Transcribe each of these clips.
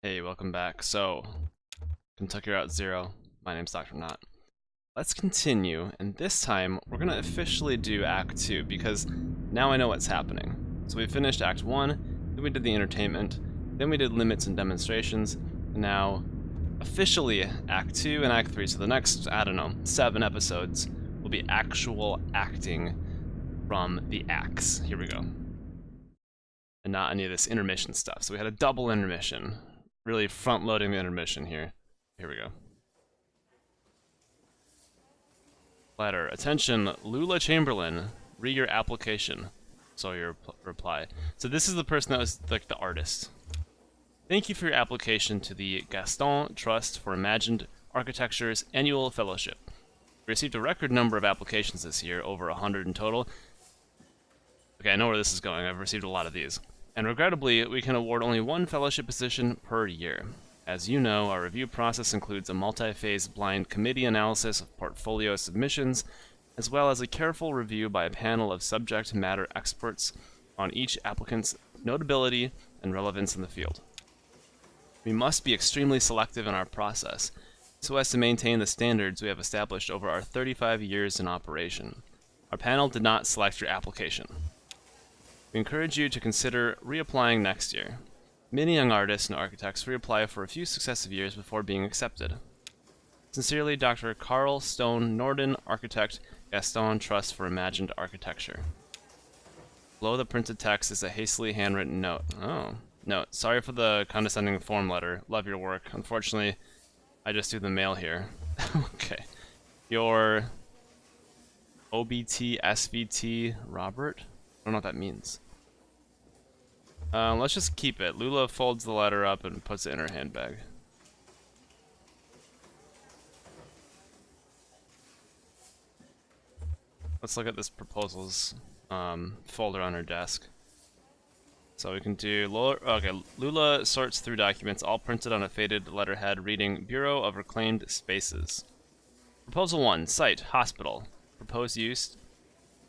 Hey, welcome back. So, Kentucky Route Zero. My name's Dr. Nought. Let's continue, and this time we're gonna officially do Act 2 because now I know what's happening. So we finished Act 1, then we did the entertainment, then we did limits and demonstrations, and now officially Act 2 and Act 3. So the next, I don't know, 7 episodes will be actual acting from the acts. Here we go. And not any of this intermission stuff. So we had a double intermission. Really front-loading the intermission here. Here we go. Letter. Attention, Lula Chamberlain. Read your application. So your reply. So this is the person that was like the artist. Thank you for your application to the Gaston Trust for Imagined Architecture's annual fellowship. We received a record number of applications this year, over 100 in total. Okay, I know where this is going. I've received a lot of these. And regrettably, we can award only one fellowship position per year. As you know, our review process includes a multi-phase blind committee analysis of portfolio submissions, as well as a careful review by a panel of subject matter experts on each applicant's notability and relevance in the field. We must be extremely selective in our process, so as to maintain the standards we have established over our 35 years in operation. Our panel did not select your application. We encourage you to consider reapplying next year. Many young artists and architects reapply for a few successive years before being accepted. Sincerely, Dr. Carl Stone Norden, Architect, Gaston Trust for Imagined Architecture. Below the printed text is a hastily handwritten note. Oh. Note. Sorry for the condescending form letter. Love your work. Unfortunately, I just do the mail here. Okay. Your OBT, SVT, Robert? I don't know what that means. Let's just keep it. Lula folds the letter up and puts it in her handbag. Let's look at this proposal's folder on her desk. So we can do Lula sorts through documents, all printed on a faded letterhead, reading Bureau of Reclaimed Spaces. Proposal 1, site, hospital. Proposed use,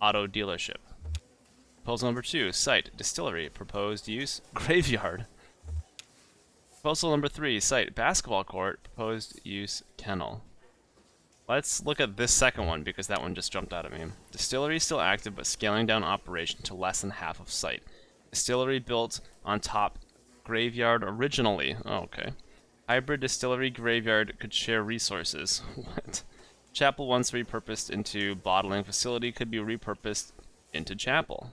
auto dealership. Proposal number 2, site, distillery. Proposed use, graveyard. Proposal number 3, site, basketball court. Proposed use, kennel. Let's look at this second one because that one just jumped out at me. Distillery still active but scaling down operation to less than half of site. Distillery built on top graveyard originally. Oh, okay. Hybrid distillery graveyard could share resources. What? Chapel once repurposed into bottling facility could be repurposed into chapel.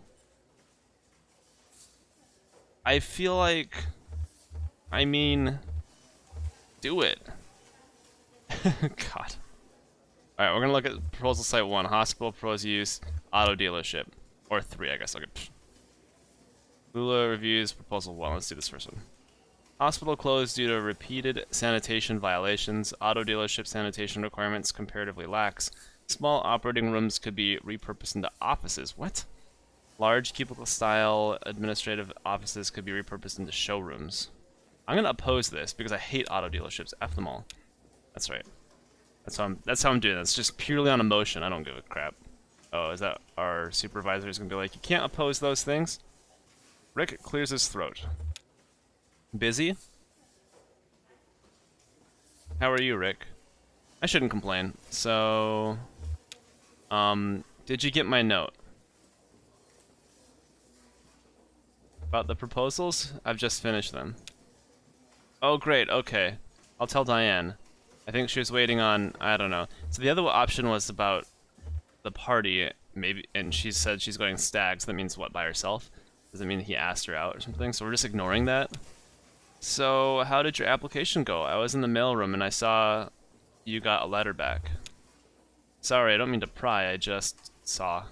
I feel like, I mean, do it. God. Alright, we're gonna look at proposal site 1, hospital, pros use, auto dealership. Or 3, I guess. Okay. Lula reviews proposal 1. Let's do this first one. Hospital closed due to repeated sanitation violations. Auto dealership sanitation requirements comparatively lax. Small operating rooms could be repurposed into offices. What? Large cubicle-style administrative offices could be repurposed into showrooms. I'm gonna oppose this because I hate auto dealerships. F them all. That's right. That's how I'm doing this. Just purely on emotion. I don't give a crap. Oh, is that our supervisor is gonna be like, you can't oppose those things? Rick clears his throat. Busy? How are you, Rick? I shouldn't complain. So, did you get my note? About the proposals? I've just finished them. Oh, great, okay. I'll tell Diane. I think she was waiting on, I don't know. So the other option was about the party, maybe, and she said she's going stag, so that means what, by herself? Does it mean he asked her out or something? So we're just ignoring that? So, how did your application go? I was in the mailroom and I saw you got a letter back. Sorry, I don't mean to pry, I just saw.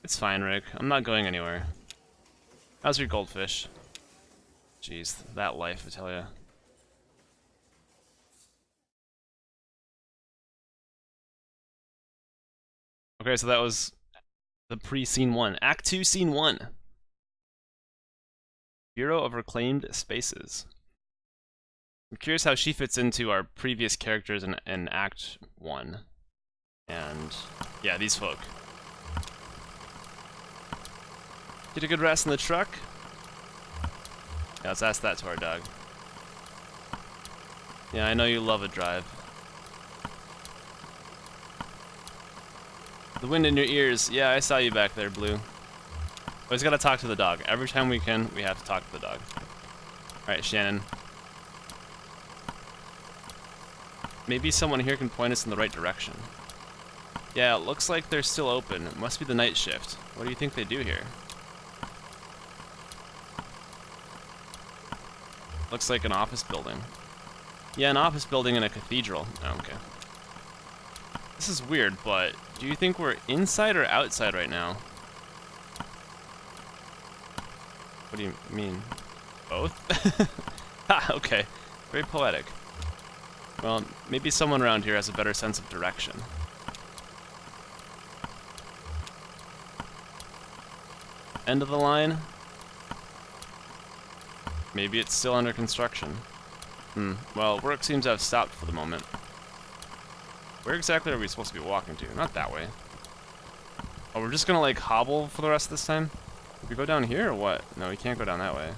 It's fine, Rick. I'm not going anywhere. How's your goldfish? Jeez, that life, I tell ya. Okay, so that was the pre-scene 1. Act 2, scene 1. Bureau of Reclaimed Spaces. I'm curious how she fits into our previous characters in Act 1. And, yeah, these folk. Get a good rest in the truck? Yeah, let's ask that to our dog. Yeah, I know you love a drive. The wind in your ears. Yeah, I saw you back there, Blue. Always gotta talk to the dog. Every time we can, we have to talk to the dog. Alright, Shannon. Maybe someone here can point us in the right direction. Yeah, it looks like they're still open. It must be the night shift. What do you think they do here? Looks like an office building. Yeah, an office building and a cathedral. Oh, okay. This is weird, but do you think we're inside or outside right now? What do you mean? Both? Ha, okay. Very poetic. Well, maybe someone around here has a better sense of direction. End of the line? Maybe it's still under construction. Well, work seems to have stopped for the moment. Where exactly are we supposed to be walking to? Not that way. Oh, we're just gonna like hobble for the rest of this time? Can we go down here or what? No, we can't go down that way.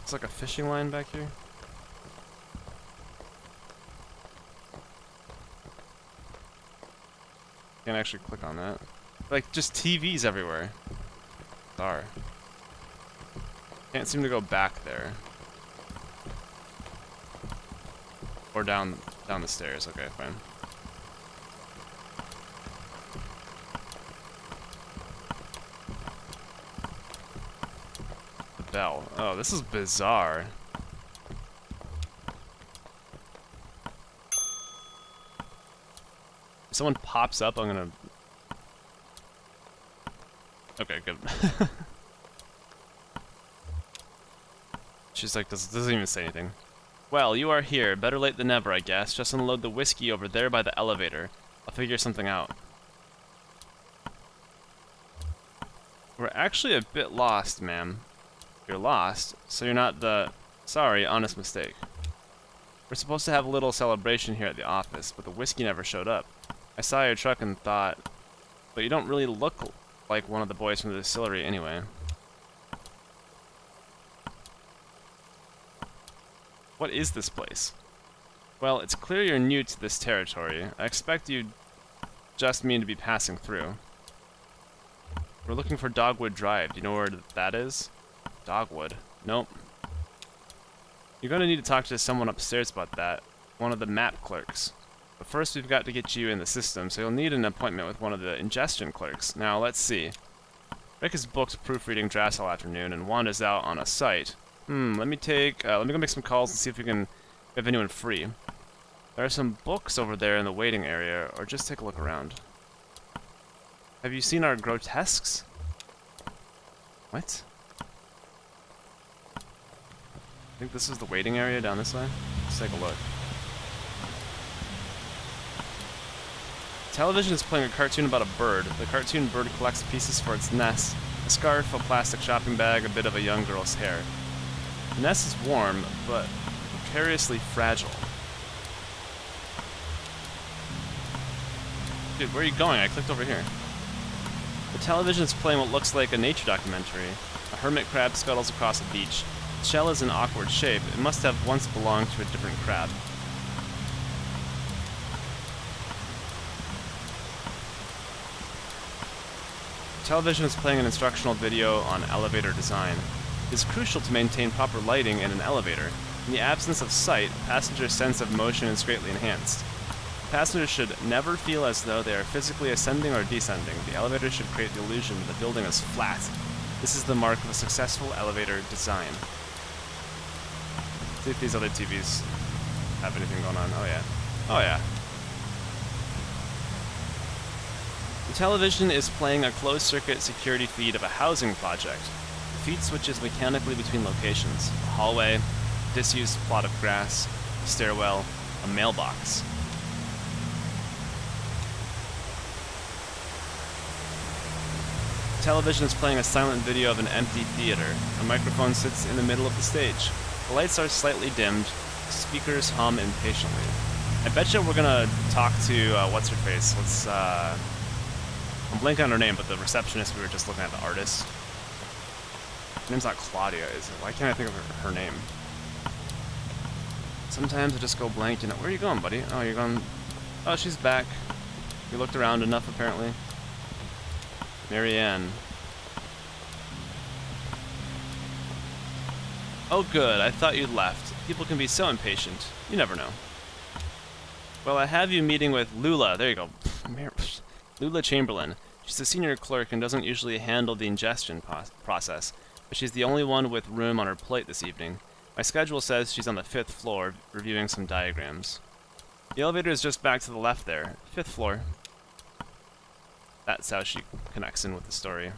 It's like a fishing line back here. Can't actually click on that. Like, just TVs everywhere. Bizarre. Can't seem to go back there. Or down the stairs. Okay, fine. The bell. Oh, this is bizarre. If someone pops up, I'm gonna... Okay, good. She's like, doesn't even say anything. Well, you are here. Better late than never, I guess. Just unload the whiskey over there by the elevator. I'll figure something out. We're actually a bit lost, ma'am. You're lost, so you're not the... Sorry, honest mistake. We're supposed to have a little celebration here at the office, but the whiskey never showed up. I saw your truck and thought... But you don't really look like one of the boys from the distillery anyway. What is this place? Well, it's clear you're new to this territory. I expect you just mean to be passing through. We're looking for Dogwood Drive. Do you know where that is? Dogwood. Nope. You're going to need to talk to someone upstairs about that. One of the map clerks. But first we've got to get you in the system, so you'll need an appointment with one of the ingestion clerks. Now, let's see. Rick is booked proofreading drafts all afternoon, and Wanda's out on a site. Let me go make some calls and see if we have anyone free. There are some books over there in the waiting area, or just take a look around. Have you seen our grotesques? What? I think this is the waiting area down this way. Let's take a look. Television is playing a cartoon about a bird. The cartoon bird collects pieces for its nest. A scarf, a plastic shopping bag, a bit of a young girl's hair. The nest is warm, but precariously fragile. Dude, where are you going? I clicked over here. The television is playing what looks like a nature documentary. A hermit crab scuttles across a beach. The shell is in awkward shape. It must have once belonged to a different crab. The television is playing an instructional video on elevator design. It is crucial to maintain proper lighting in an elevator. In the absence of sight, a passenger's sense of motion is greatly enhanced. Passengers should never feel as though they are physically ascending or descending. The elevator should create the illusion that the building is flat. This is the mark of a successful elevator design. See if these other TVs have anything going on. Oh yeah. Oh yeah. The television is playing a closed-circuit security feed of a housing project. The feed switches mechanically between locations. A hallway, a disused plot of grass, a stairwell, a mailbox. The television is playing a silent video of an empty theater. A microphone sits in the middle of the stage. The lights are slightly dimmed. Speakers hum impatiently. I bet you we're gonna talk to, what's-her-face? I'm blanking on her name, but the receptionist we were just looking at, the artist. Her name's not Claudia, is it? Why can't I think of her name? Sometimes I just go blank, you know. Where are you going, buddy? Oh, you're going... Oh, she's back. You looked around enough, apparently. Marianne. Oh, good. I thought you'd left. People can be so impatient. You never know. Well, I have you meeting with Lula. There you go. Lula Chamberlain. She's a senior clerk and doesn't usually handle the ingestion process, but she's the only one with room on her plate this evening. My schedule says she's on the 5th floor, reviewing some diagrams. The elevator is just back to the left there. 5th floor. That's how she connects in with the story.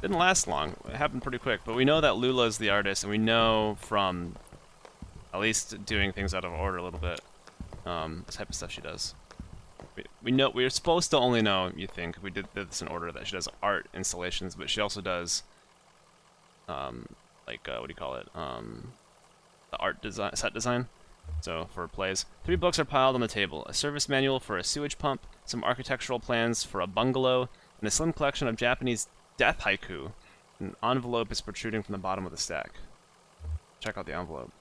Didn't last long. It happened pretty quick, but we know that Lula is the artist, and we know from at least doing things out of order a little bit, the type of stuff she does. We know we're supposed to only know, you think, if we did this in order, that she does art installations, but she also does, what do you call it? The art design, set design. So for plays, 3 books are piled on the table: a service manual for a sewage pump, some architectural plans for a bungalow, and a slim collection of Japanese death haiku. An envelope is protruding from the bottom of the stack. Check out the envelope.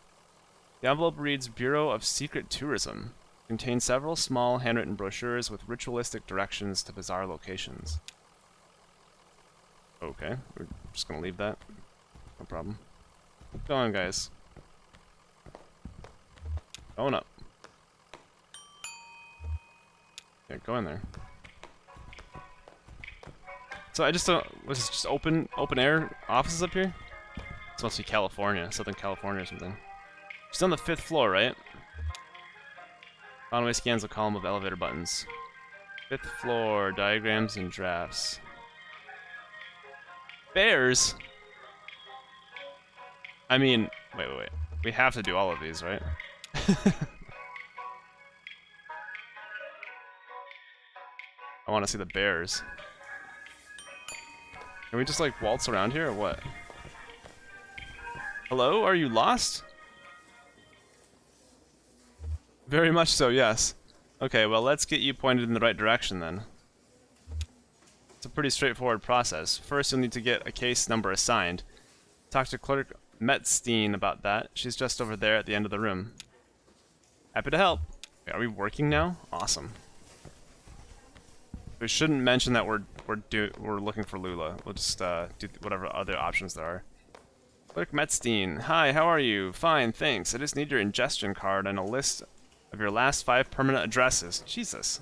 The envelope reads Bureau of Secret Tourism. It contains several small handwritten brochures with ritualistic directions to bizarre locations. Okay, we're just gonna leave that. No problem. Keep going, guys. Going up. Yeah, go in there. So I just don't... Was this just open air offices up here? This must be California, Southern California or something. She's on the 5th floor, right? Conway scans a column of elevator buttons. 5th floor, diagrams and drafts. Bears? I mean, wait. We have to do all of these, right? I want to see the bears. Can we just like waltz around here or what? Hello? Are you lost? Very much so, yes. Okay, well let's get you pointed in the right direction then. It's a pretty straightforward process. First you'll need to get a case number assigned. Talk to Clerk Metzstein about that. She's just over there at the end of the room. Happy to help. Wait, are we working now? Awesome. We shouldn't mention that we're looking for Lula. We'll just do whatever other options there are. Clerk Metzstein. Hi, how are you? Fine, thanks. I just need your ingestion card and a list of your last 5 permanent addresses. Jesus.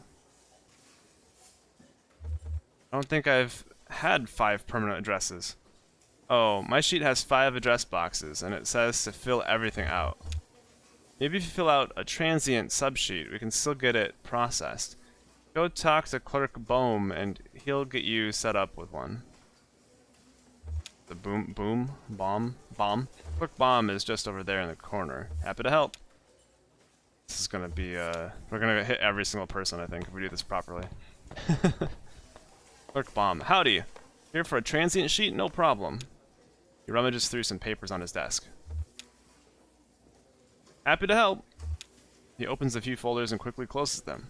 I don't think I've had 5 permanent addresses. Oh, my sheet has 5 address boxes, and it says to fill everything out. Maybe if you fill out a transient subsheet, we can still get it processed. Go talk to Clerk Bohm, and he'll get you set up with one. The bomb. Clerk Bomb is just over there in the corner. Happy to help. This is gonna be, we're gonna hit every single person, I think, if we do this properly. Clerk Bomb. Howdy. Here for a transient sheet? No problem. He rummages through some papers on his desk. Happy to help. He opens a few folders and quickly closes them.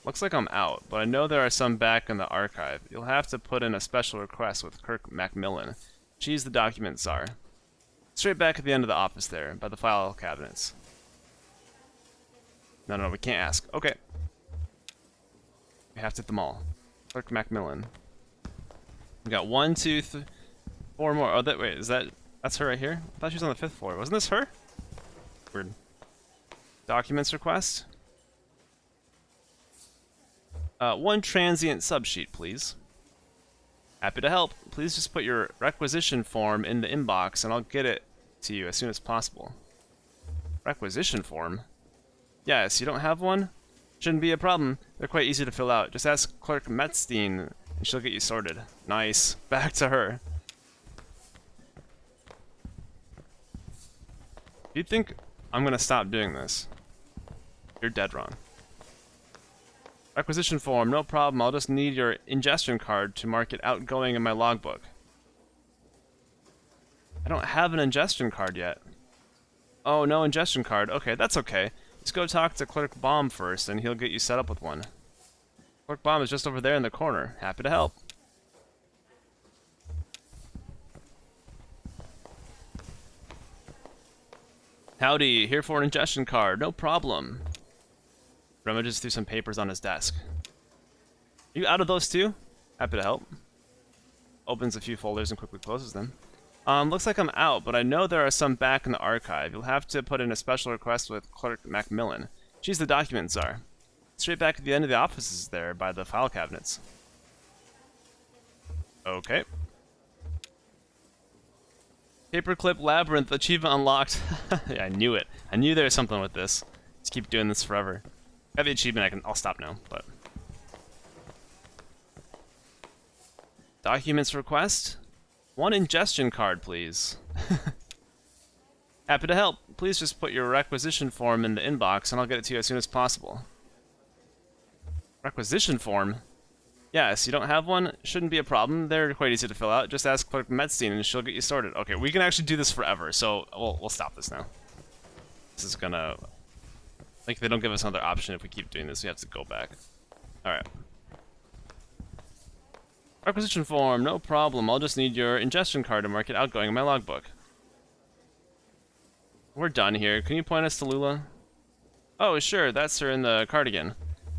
Looks like I'm out, but I know there are some back in the archive. You'll have to put in a special request with Kirk Macmillan. She's the document czar. Straight back at the end of the office there, by the file cabinets. No, we can't ask. Okay. We have to hit them all. Clerk Macmillan. We got 1, 2, 3, 4 more. Oh, wait, that's her right here? I thought she was on the 5th floor. Wasn't this her? Weird. Documents request. 1 transient subsheet, please. Happy to help. Please just put your requisition form in the inbox and I'll get it to you as soon as possible. Requisition form? Yes, you don't have one? Shouldn't be a problem. They're quite easy to fill out. Just ask Clerk Metzstein and she'll get you sorted. Nice. Back to her. If you think I'm gonna stop doing this, you're dead wrong. Requisition form, no problem. I'll just need your ingestion card to mark it outgoing in my logbook. I don't have an ingestion card yet. Oh, no ingestion card. Okay, that's okay. Just go talk to Clerk Baum first, and he'll get you set up with one. Clerk Baum is just over there in the corner. Happy to help. Howdy, here for an ingestion card, no problem. Rummages through some papers on his desk. You out of those too? Happy to help. Opens a few folders and quickly closes them. Looks like I'm out, but I know there are some back in the archive. You'll have to put in a special request with Clerk Macmillan. She's the document czar. Straight back at the end of the offices there by the file cabinets. Okay. Paperclip Labyrinth achievement unlocked. Yeah, I knew it. I knew there was something with this. Just keep doing this forever. I have the achievement, I'll stop now, but. Documents request? One ingestion card, please. Happy to help. Please just put your requisition form in the inbox and I'll get it to you as soon as possible. Requisition form? Yes, you don't have one? Shouldn't be a problem. They're quite easy to fill out. Just ask Clerk Metzstein and she'll get you sorted. Okay, we can actually do this forever, so we'll stop this now. This is gonna... Like, they don't give us another option if we keep doing this. We have to go back. Alright. Requisition form, no problem. I'll just need your ingestion card to mark it outgoing in my logbook. We're done here. Can you point us to Lula? Oh, sure. That's her in the cardigan.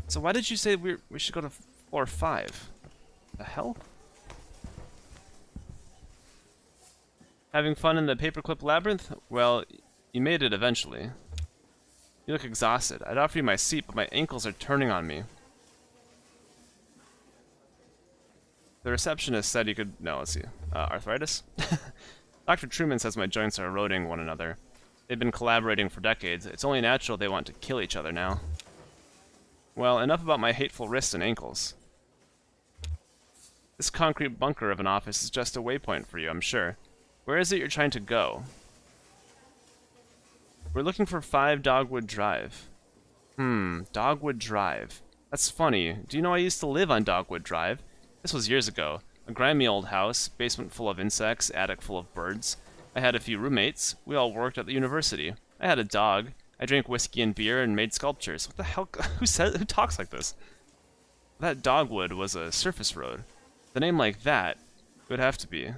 So why did you say we should go to floor 5? The hell? Having fun in the paperclip labyrinth? Well, you made it eventually. You look exhausted. I'd offer you my seat, but my ankles are turning on me. The receptionist said you could... No, let's see. Arthritis? Dr. Truman says my joints are eroding one another. They've been collaborating for decades. It's only natural they want to kill each other now. Well, enough about my hateful wrists and ankles. This concrete bunker of an office is just a waypoint for you, I'm sure. Where is it you're trying to go? We're looking for 5 Dogwood Drive. Dogwood Drive. That's funny. Do you know I used to live on Dogwood Drive? This was years ago. A grimy old house, basement full of insects, attic full of birds. I had a few roommates. We all worked at the university. I had a dog. I drank whiskey and beer and made sculptures. What the hell? Who talks like this? That Dogwood was a surface road. The name like that would have to be.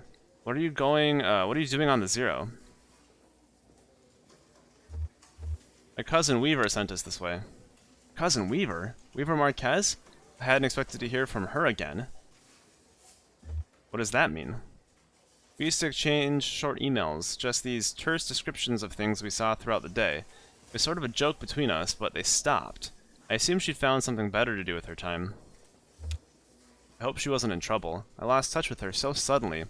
What are you doing on the Zero? My cousin Weaver sent us this way. Cousin Weaver? Weaver Marquez? I hadn't expected to hear from her again. What does that mean? We used to exchange short emails, just these terse descriptions of things we saw throughout the day. It was sort of a joke between us, but they stopped. I assumed she'd found something better to do with her time. I hope she wasn't in trouble. I lost touch with her so suddenly.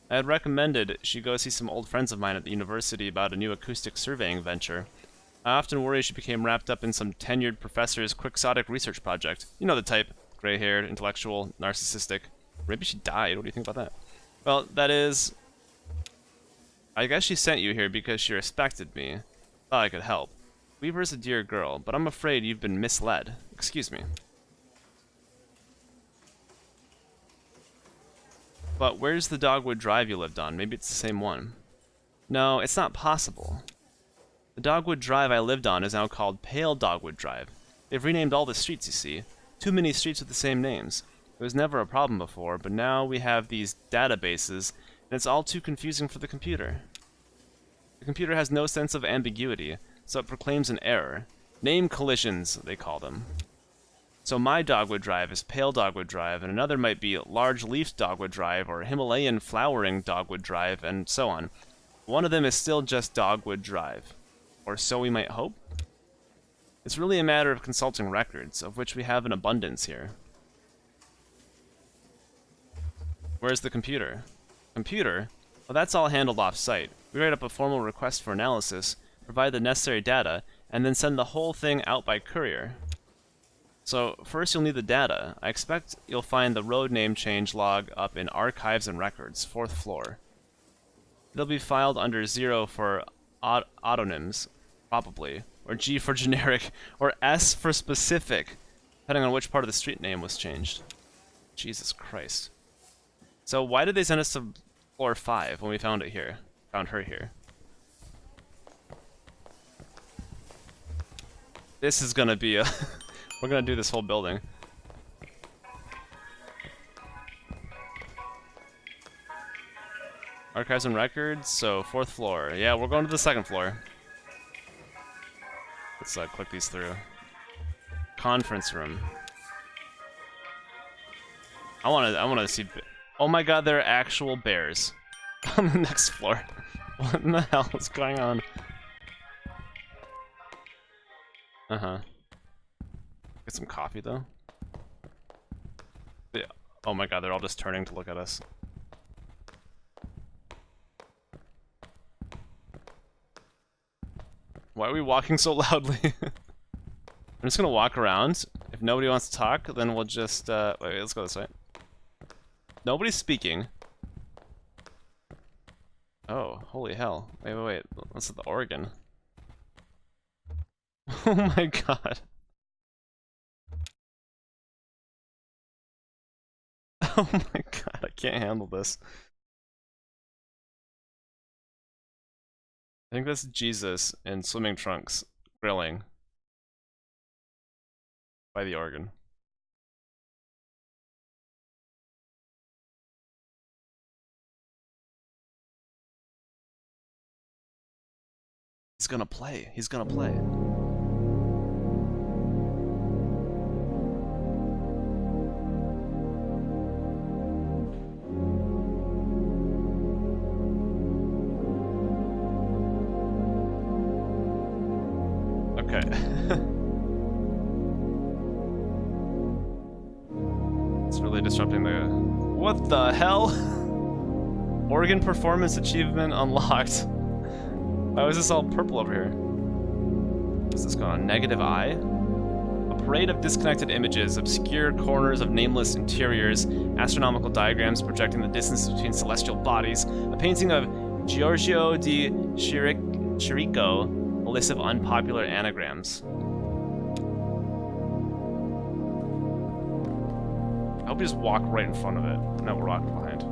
I had recommended she go see some old friends of mine at the university about a new acoustic surveying venture. I often worry she became wrapped up in some tenured professor's quixotic research project. You know the type. Gray-haired, intellectual, narcissistic. Maybe she died. What do you think about that? Well, that is... I guess she sent you here because she respected me. Thought I could help. Weaver's a dear girl, but I'm afraid you've been misled. Excuse me. But where's the Dogwood Drive you lived on? Maybe it's the same one. No, it's not possible. The Dogwood Drive I lived on is now called Pale Dogwood Drive. They've renamed all the streets, you see. Too many streets with the same names. It was never a problem before, but now we have these databases, and it's all too confusing for the computer. The computer has no sense of ambiguity, so it proclaims an error. Name collisions, they call them. So my Dogwood Drive is Pale Dogwood Drive, and another might be Large Leaf Dogwood Drive, or Himalayan Flowering Dogwood Drive, and so on. One of them is still just Dogwood Drive. Or so we might hope. It's really a matter of consulting records, of which we have an abundance here. Where's the computer? Computer? Well, that's all handled off-site. We write up a formal request for analysis, provide the necessary data, and then send the whole thing out by courier. So, first you'll need the data. I expect you'll find the road name change log up in Archives and Records, 4th floor. It'll be filed under 0 for autonyms, probably, or G for generic, or S for specific, depending on which part of the street name was changed. Jesus Christ. So why did they send us to floor 5 when we found it here? Found her here. This is gonna be a... We're gonna do this whole building. Archives and records, so 4th floor. Yeah, we're going to the 2nd floor. Let's click these through. Conference room. I wanna see. Oh my god, there are actual bears on the next floor. What in the hell is going on? Uh-huh. Get some coffee though. Yeah. Oh my god, they're all just turning to look at us. Why are we walking so loudly? I'm just gonna walk around. If nobody wants to talk, then we'll just, wait, let's go this way. Nobody's speaking. Oh, holy hell. Wait. That's the organ. Oh my god. Oh my god, I can't handle this. I think that's Jesus in swimming trunks, grilling by the organ. He's gonna play. He's gonna play. Okay. It's really disrupting the... What the hell? Organ performance achievement unlocked. Why was this all purple over here? What's this going on? Negative eye? A parade of disconnected images, obscure corners of nameless interiors, astronomical diagrams projecting the distance between celestial bodies, a painting of Giorgio di Chirico, a list of unpopular anagrams. I hope you just walk right in front of it. No, we're walking behind.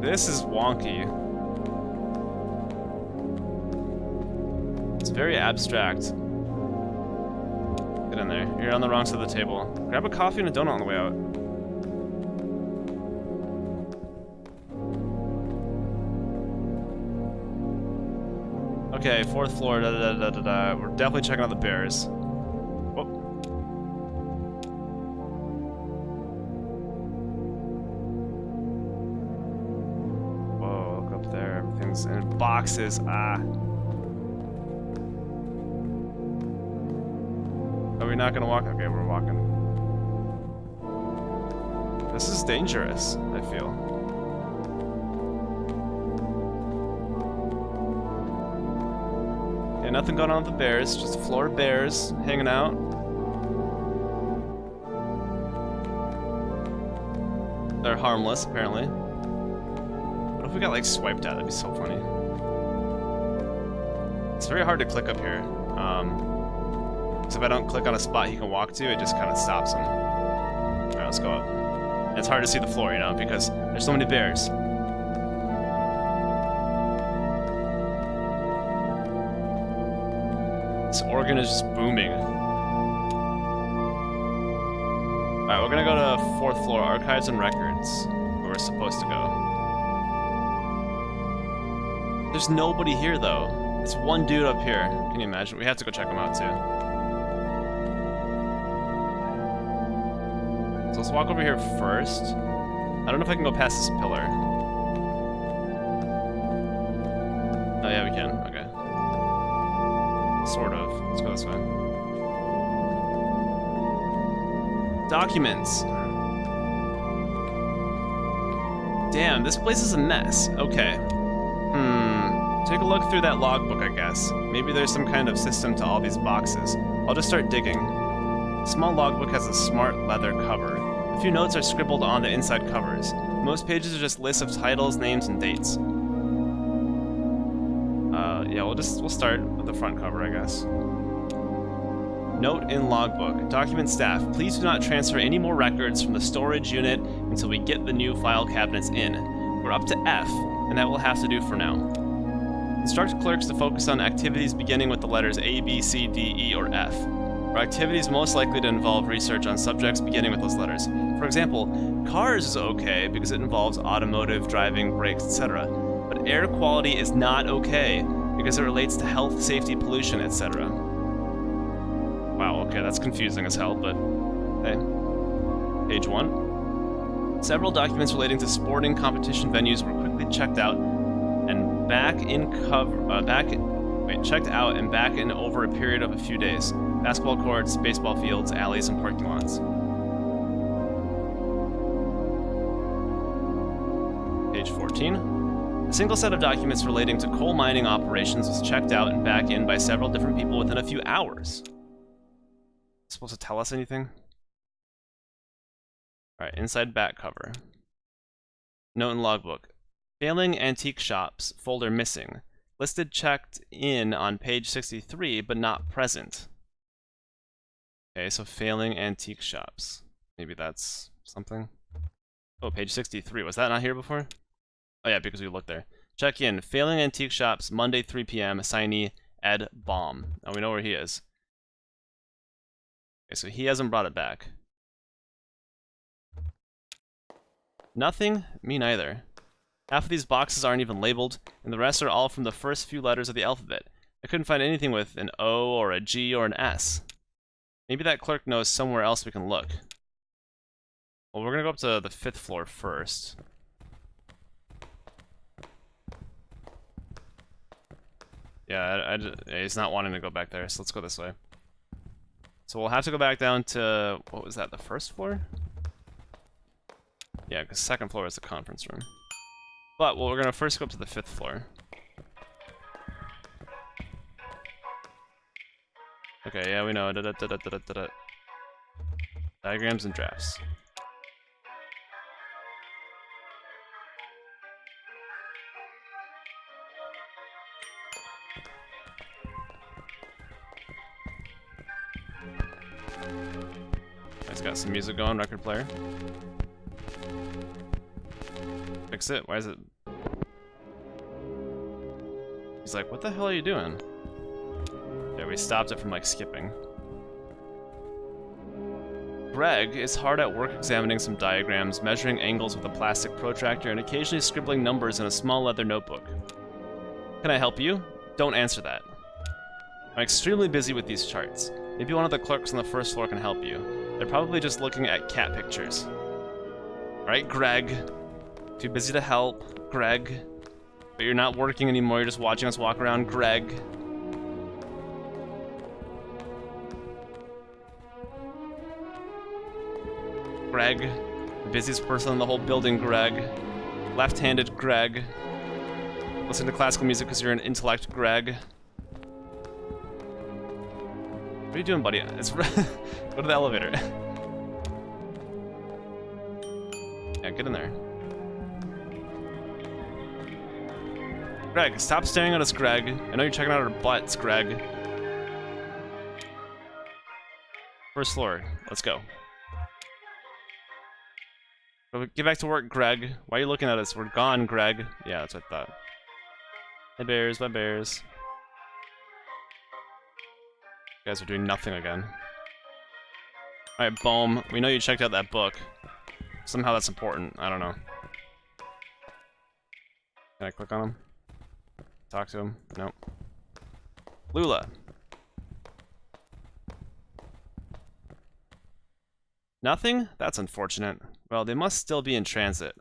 This is wonky. It's very abstract. Get in there. You're on the wrong side of the table. Grab a coffee and a donut on the way out. Okay, 4th floor, We're definitely checking out the bears. Oh. Whoa, look up there. Everything's in boxes. Ah. Are we not gonna walk? Okay, we're walking. This is dangerous, I feel. Yeah, nothing going on with the bears, just a floor of bears hanging out. They're harmless, apparently. What if we got like swiped out? That'd be so funny. It's very hard to click up here. Because if I don't click on a spot he can walk to, it just kind of stops him. Alright, let's go up. And it's hard to see the floor, you know, because there's so many bears. This organ is just booming. Alright, we're gonna go to 4th floor, archives and records, where we're supposed to go. There's nobody here though. There's one dude up here. Can you imagine? We have to go check him out too. So let's walk over here first. I don't know if I can go past this pillar. Oh yeah, we can. Okay. Sort of. Let's go this way. Documents. Damn, this place is a mess. Okay. Take a look through that logbook, I guess. Maybe there's some kind of system to all these boxes. I'll just start digging. The small logbook has a smart leather cover. A few notes are scribbled on the inside covers. Most pages are just lists of titles, names, and dates. Yeah, we'll start with the front cover, I guess. Note in logbook. Document staff, please do not transfer any more records from the storage unit until we get the new file cabinets in. We're up to F, and that will have to do for now. Instruct clerks to focus on activities beginning with the letters A, B, C, D, E, or F. Or activities most likely to involve research on subjects beginning with those letters. For example, cars is okay because it involves automotive, driving, brakes, etc. But air quality is not okay because it relates to health, safety, pollution, etc. Wow, okay, that's confusing as hell, but hey. Page 1. Several documents relating to sporting competition venues were quickly checked out and checked out and back in over a period of a few days. Basketball courts, baseball fields, alleys, and parking lots. Page 14. A single set of documents relating to coal mining operations was checked out and back in by several different people within a few hours. Supposed to tell us anything? Alright, inside back cover. Note and logbook. Failing antique shops, folder missing. Listed checked in on page 63, but not present. Okay, so failing antique shops. Maybe that's something. Oh, page 63. Was that not here before? Oh yeah, because we looked there. Check in. Failing antique shops, Monday 3 p.m. Assignee Ed Baum. Now we know where he is. Okay, so he hasn't brought it back. Nothing? Me neither. Half of these boxes aren't even labeled, and the rest are all from the first few letters of the alphabet. I couldn't find anything with an O or a G or an S. Maybe that clerk knows somewhere else we can look. Well, we're gonna go up to the 5th floor first. Yeah, he's not wanting to go back there, so let's go this way. So we'll have to go back down to, what was that, the 1st floor? Yeah, because 2nd floor is the conference room. But, well, we're going to first go up to the 5th floor. Okay, yeah, we know. Diagrams and drafts. It's got some music going, record player. Fix it? Why is it? He's like, what the hell are you doing? Yeah, we stopped it from like skipping. Greg is hard at work examining some diagrams, measuring angles with a plastic protractor, and occasionally scribbling numbers in a small leather notebook. Can I help you? Don't answer that. I'm extremely busy with these charts. Maybe one of the clerks on the 1st floor can help you. They're probably just looking at cat pictures. Alright, Greg. Too busy to help, Greg. But you're not working anymore, you're just watching us walk around, Greg. Greg. The busiest person in the whole building, Greg. Left-handed Greg. Listen to classical music because you're an intellect, Greg. What are you doing, buddy? It's go to the elevator. Yeah, get in there. Greg, stop staring at us, Greg. I know you're checking out our butts, Greg. 1st floor. Let's go. Get back to work, Greg. Why are you looking at us? We're gone, Greg. Yeah, that's what I thought. Hey, bears. Bye, bears. You guys are doing nothing again. Alright, Bohm. We know you checked out that book. Somehow that's important. I don't know. Can I click on him? Talk to him? Nope. Lula. Nothing? That's unfortunate. Well, they must still be in transit.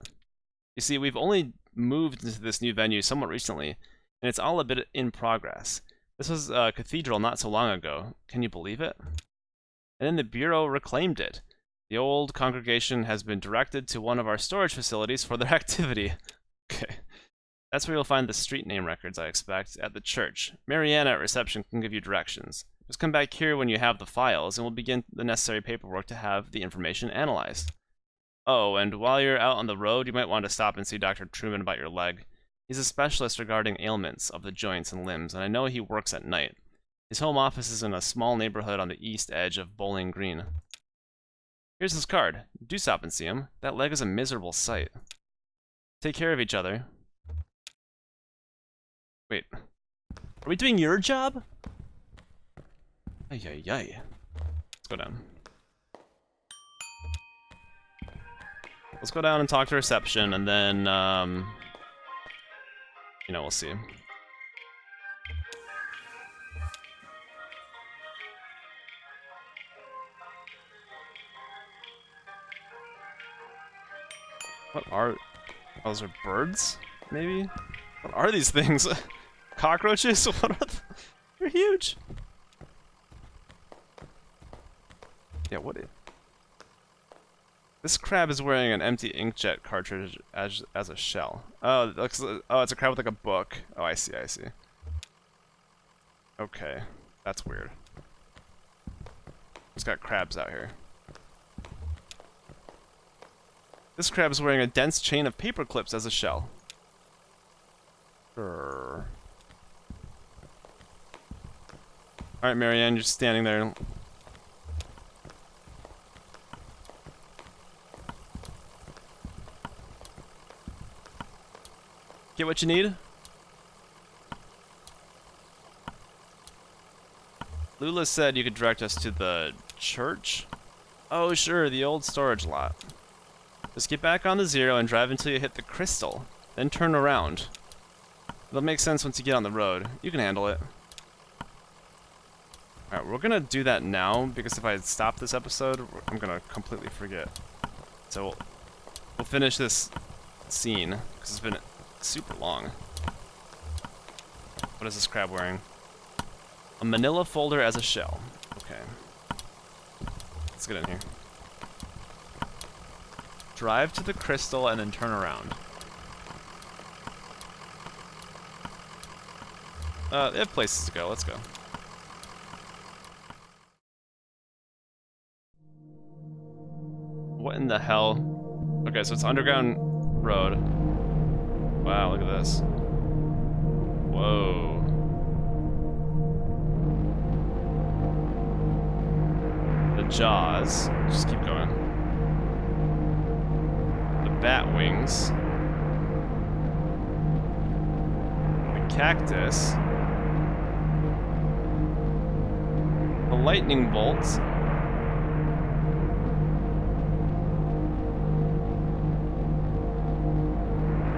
You see, we've only moved into this new venue somewhat recently, and it's all a bit in progress. This was a cathedral not so long ago. Can you believe it? And then the Bureau reclaimed it. The old congregation has been directed to one of our storage facilities for their activity. Okay. That's where you'll find the street name records, I expect, at the church. Mariana at reception can give you directions. Just come back here when you have the files, and we'll begin the necessary paperwork to have the information analyzed. Oh, and while you're out on the road, you might want to stop and see Dr. Truman about your leg. He's a specialist regarding ailments of the joints and limbs, and I know he works at night. His home office is in a small neighborhood on the east edge of Bowling Green. Here's his card. Do stop and see him. That leg is a miserable sight. Take care of each other. Wait. Are we doing your job? Ay, ay, ay. Let's go down. Let's go down and talk to reception, and then, you know, we'll see. What are... those are birds? Maybe? What are these things? Cockroaches? What are they're huge! Yeah, what is... This crab is wearing an empty inkjet cartridge as a shell. Oh, it looks, oh, it's a crab with like a book. Oh, I see, I see. Okay, that's weird. It's got crabs out here. This crab is wearing a dense chain of paper clips as a shell. Alright, Marianne, you're standing there. Get what you need? Lula said you could direct us to the church? Oh, sure, the old storage lot. Just get back on the 0 and drive until you hit the crystal, then turn around. It'll make sense once you get on the road. You can handle it. Alright, we're gonna do that now, because if I stop this episode, I'm gonna completely forget. So we'll finish this scene, because it's been super long. What is this crab wearing? A manila folder as a shell. Okay. Let's get in here. Drive to the crystal and then turn around. They have places to go. Let's go. What in the hell? Okay, so it's underground road. Wow, look at this. Whoa. The jaws. Just keep going. The bat wings. The cactus. The lightning bolts.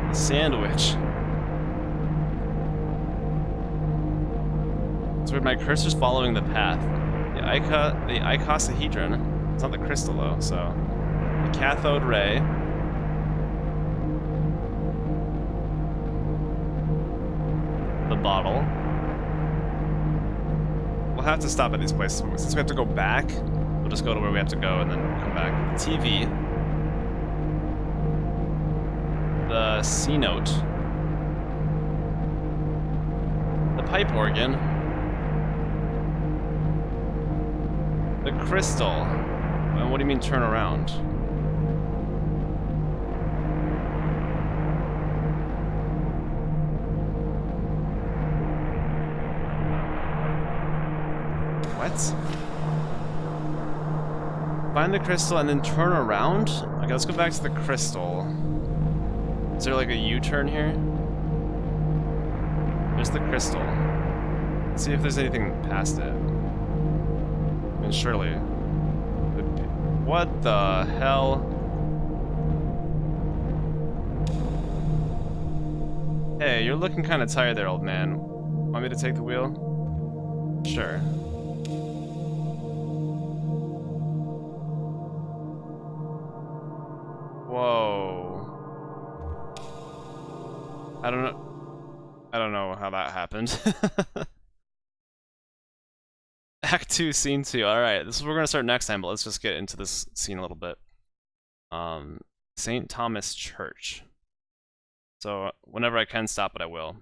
The sandwich. It's weird, my cursor's following the path. The icosahedron. It's not the crystal though, so. The cathode ray. The bottle. We'll have to stop at these places. Since we have to go back, we'll just go to where we have to go and then come back. The TV. The C-note. The pipe organ. The crystal. And what do you mean turn around? What? Find the crystal and then turn around? Okay, let's go back to the crystal. Is there like a U-turn here? There's the crystal. Let's see if there's anything past it. And surely. What the hell? Hey, you're looking kind of tired there, old man. Want me to take the wheel? Sure. Whoa. I don't know how that happened. Act 2, Scene 2. Alright, this is where we're gonna start next time, but let's just get into this scene a little bit. St. Thomas Church. So, whenever I can stop it, I will.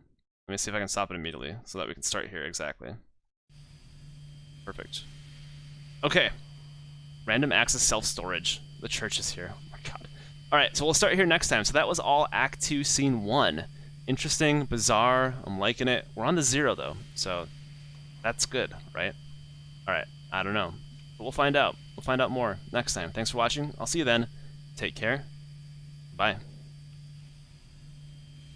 Let me see if I can stop it immediately, so that we can start here exactly. Perfect. Okay. Random access self-storage. The church is here. Oh my god. Alright, so we'll start here next time. So that was all Act 2, Scene 1. Interesting, bizarre, I'm liking it. We're on the 0 though, so that's good, right? Alright, I don't know. But we'll find out. We'll find out more next time. Thanks for watching. I'll see you then. Take care. Bye.